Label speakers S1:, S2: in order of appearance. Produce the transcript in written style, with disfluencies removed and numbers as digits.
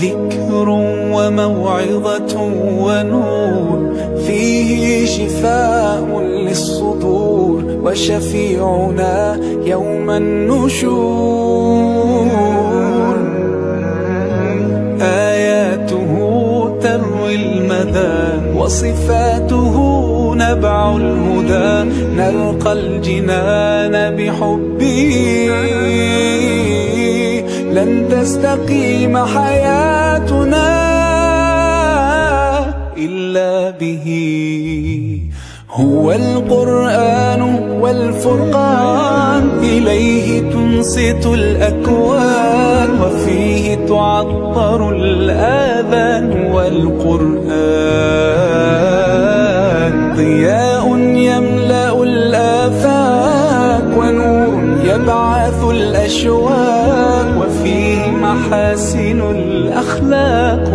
S1: ذكر وموعظة ونور، فيه شفاء للصدور، وشفيعنا يوم النشور. آياته تروي المدى، وصفاته نبع الهدى، نلقى الجنان بحبه، لن تستقيم حياتنا إلا به. هو القرآن والفرقان، إليه تنصت الأكوان، وفيه تعطر الآذان. والقرآن ضياء يملأ الآفاق، ونور يبعث الأشواق، وفيه محاسن الأخلاق.